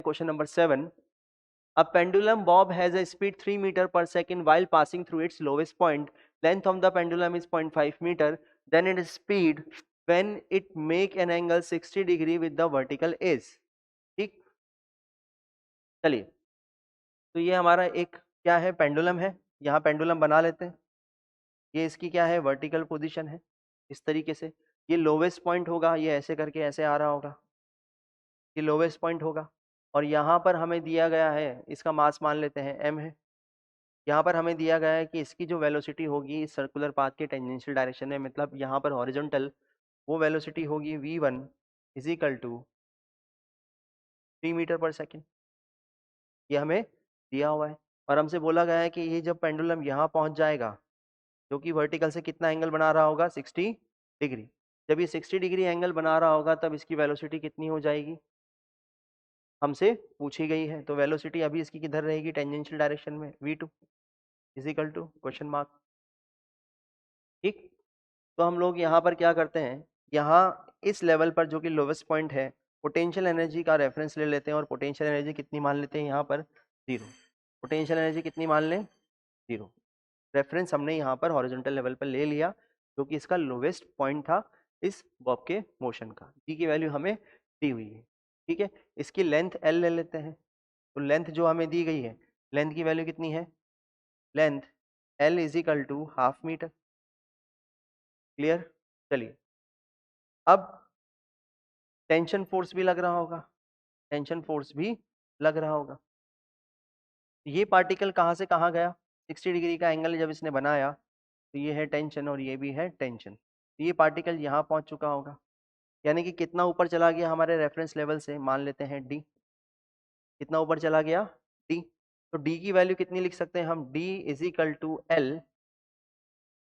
Question number 7। A pendulum bob has a speed 3 meter per second while passing through its lowest point. Length of the pendulum is 0.5 meter. Then its speed when it make an angle 60 degree with the vertical is। ठीक, चलिए, तो ये हमारा एक क्या है, pendulum है। यहाँ पेंडुलम बना लेते हैं। ये इसकी क्या है, वर्टिकल पोजीशन है। इस तरीके से ये लोवेस्ट पॉइंट होगा, ये ऐसे करके ऐसे आ रहा होगा, ये लोवेस्ट पॉइंट होगा। और यहाँ पर हमें दिया गया है, इसका मास मान लेते हैं m है। यहाँ पर हमें दिया गया है कि इसकी जो वेलोसिटी होगी इस सर्कुलर पाथ के टेंजेंशियल डायरेक्शन में, मतलब यहाँ पर हॉरिजॉन्टल, वो वेलोसिटी होगी v1 is equal to 3 metre पर सेकेंड। ये हमें दिया हुआ है और हमसे बोला गया है कि ये जब पेंडुलम यहाँ पहुँच जाएगा, जो कि वर्टिकल से कितना एंगल बना रहा होगा, 60 डिग्री। जब ये 60 डिग्री एंगल बना रहा होगा तब इसकी वेलोसिटी कितनी हो जाएगी, हमसे पूछी गई है। तो वेलोसिटी अभी इसकी किधर रहेगी, टेंजेंशियल डायरेक्शन में, v2 is equal to question mark. ठीक, तो हम लोग यहाँ पर क्या करते हैं, यहाँ इस लेवल पर जो कि लोवेस्ट पॉइंट है, पोटेंशियल एनर्जी का रेफरेंस ले लेते हैं और पोटेंशियल एनर्जी कितनी मान लेते हैं, यहाँ पर 0। पोटेंशियल एनर्जी कितनी मान लें, 0। रेफरेंस हमने यहाँ पर हॉरिजॉन्टल लेवल पर ले लिया, जो कि इसका लोवेस्ट पॉइंट था इस बॉब के मोशन का। जी की वैल्यू हमें दी हुई है। ठीक है, इसकी लेंथ एल ले लेते हैं। तो लेंथ जो हमें दी गई है, लेंथ की वैल्यू कितनी है, length L is equal to half metre. Clear, चलिए अब टेंशन फोर्स भी लग रहा होगा, टेंशन फोर्स भी लग रहा होगा। ये पार्टिकल कहाँ से कहाँ गया, 60 डिग्री का एंगल जब इसने बनाया तो ये है टेंशन और ये भी है टेंशन। तो ये पार्टिकल यहाँ पहुंच चुका होगा, यानी कि कितना ऊपर चला गया हमारे रेफरेंस लेवल से, मान लेते हैं डी। कितना ऊपर चला गया, डी। तो डी की वैल्यू कितनी लिख सकते हैं हम, D is equal to L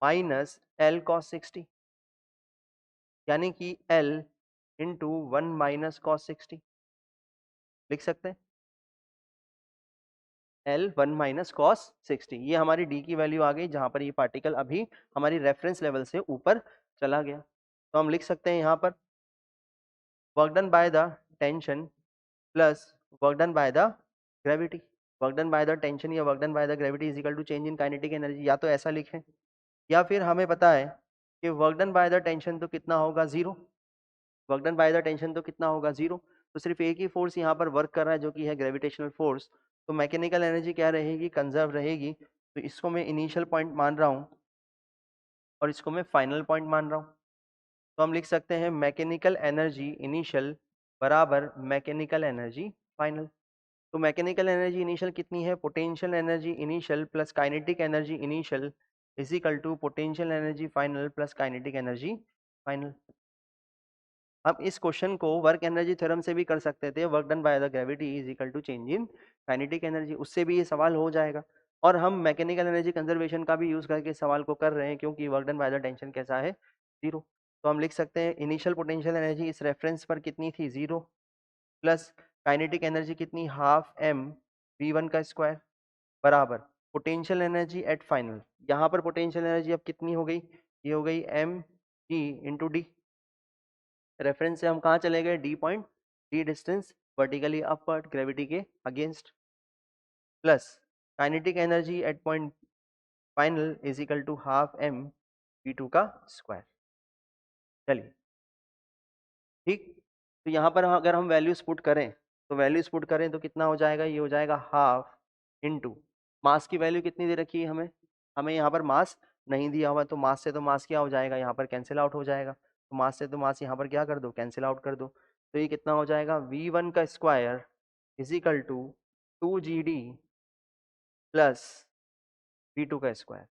minus L cos 60, यानी कि एल इंटू 1 माइनस कॉस 60 लिख सकते हैं। एल 1 माइनस कॉस 60, ये हमारी डी की वैल्यू आ गई, जहां पर ये पार्टिकल अभी हमारी रेफरेंस लेवल से ऊपर चला गया। तो हम लिख सकते हैं यहाँ पर work done by the tension plus work done by the gravity. Work done by the tension या work done by the gravity is equal to change in kinetic energy, या तो ऐसा लिखें, या फिर हमें पता है कि work done by the tension तो कितना होगा, 0। Work done by the tension तो कितना होगा, 0। तो सिर्फ एक ही फोर्स यहाँ पर वर्क कर रहा है, जो कि है ग्रेविटेशनल फोर्स। तो मैकेनिकल एनर्जी क्या रहेगी, कंजर्व रहेगी। तो इसको मैं इनिशियल पॉइंट मान रहा हूँ और इसको मैं फाइनल पॉइंट मान रहा हूँ। तो हम लिख सकते हैं मैकेनिकल एनर्जी इनिशियल बराबर मैकेनिकल एनर्जी फाइनल। तो मैकेनिकल एनर्जी इनिशियल कितनी है, potential energy initial plus kinetic energy initial is equal to potential energy final plus kinetic energy final. हम इस क्वेश्चन को वर्क एनर्जी थ्योरम से भी कर सकते थे, work done by the gravity is equal to change in kinetic energy, उससे भी ये सवाल हो जाएगा। और हम मैकेनिकल एनर्जी कंजर्वेशन का भी यूज करके सवाल को कर रहे हैं, क्योंकि work done by the tension कैसा है, 0। तो हम लिख सकते हैं इनिशियल पोटेंशियल एनर्जी इस रेफरेंस पर कितनी थी, 0, प्लस काइनेटिक एनर्जी कितनी, हाफ m v1 का स्क्वायर बराबर पोटेंशियल एनर्जी एट फाइनल। यहाँ पर पोटेंशियल एनर्जी अब कितनी हो गई, ये हो गई m g into D. Reference से हम कहाँ चले गए, D point, D distance vertically upward gravity के against, plus kinetic energy at point final is equal to half m v2 का स्क्वायर। चलिए ठीक, तो यहाँ पर अगर हम वैल्यूज पुट करें, तो वैल्यूज पुट करें तो कितना हो जाएगा, ये हो जाएगा हाफ इंटू मास की वैल्यू कितनी दे रखी है हमें, हमें यहाँ पर मास नहीं दिया हुआ, तो मास से तो मास क्या हो जाएगा, यहाँ पर कैंसिल आउट हो जाएगा। तो मास से तो मास यहाँ पर क्या कर दो, कैंसिल आउट कर दो। तो ये कितना हो जाएगा, v1 का square is equal to 2gd plus v2 का स्क्वायर।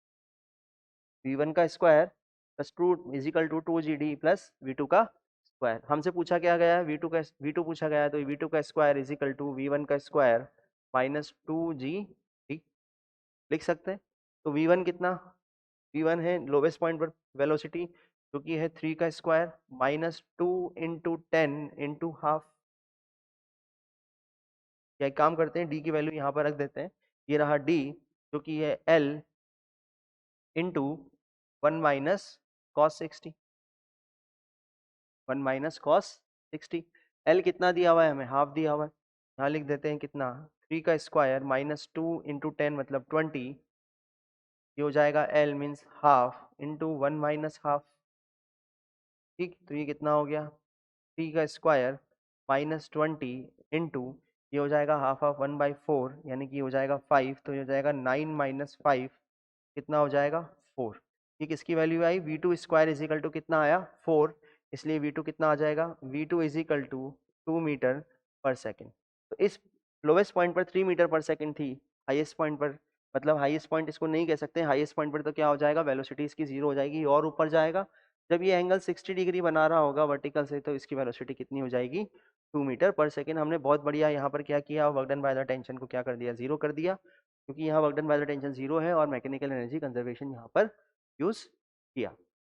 v1 का square plus 2 is equal to 2gd plus v2 का स्क्वायर। हमसे पूछा क्या गया है, v2 पूछा गया है, तो v2 का square is equal to v1 का स्क्वायर माइनस 2gd लिख सकते हैं। तो v1 कितना, v1 है लोवेस्ट पॉइंट पर वेलोसिटी, जो कि है 3 का square minus 2 into 10 into half. या एक काम करते हैं, डी की वैल्यू यहाँ पर रख देते हैं, ये रहा डी, जो कि है L into 1 minus cos 60, 1 minus cos 60। L कितना दिया हुआ है हमें, हाफ दिया हुआ है, यहाँ लिख देते हैं कितना, 3 का स्क्वायर माइनस 2 इंटू 10 मतलब 20, ये हो जाएगा L means half into 1 minus half. ठीक, तो ये कितना हो गया, 3 का स्क्वायर माइनस 20 इंटू, ये हो जाएगा हाफ ऑफ 1/4 यानी कि हो जाएगा 5, तो ये हो जाएगा 9 माइनस 5 कितना हो जाएगा 4। ये किसकी वैल्यू आई, V2 square is equal to कितना आया 4, इसलिए V2 कितना आ जाएगा, V2 is equal to 2 metre पर सेकेंड। तो इस लोवेस्ट पॉइंट पर 3 मीटर पर सेकेंड थी, हाईएस्ट पॉइंट पर, मतलब हाईएस्ट पॉइंट इसको नहीं कह सकते, हाईएस्ट पॉइंट पर तो क्या हो जाएगा, वेलोसिटी इसकी 0 हो जाएगी और ऊपर जाएगा। जब ये एंगल 60 डिग्री बना रहा होगा वर्टिकल से, तो इसकी वेलोसिटी कितनी हो जाएगी, 2 मीटर पर सेकेंड। हमने बहुत बढ़िया यहाँ पर क्या किया, work done by the tension को क्या कर दिया, 0 कर दिया, क्योंकि यहाँ work done by the tension 0 है और मैकेनिकल एनर्जी कंजर्वेशन यहाँ पर यूज किया।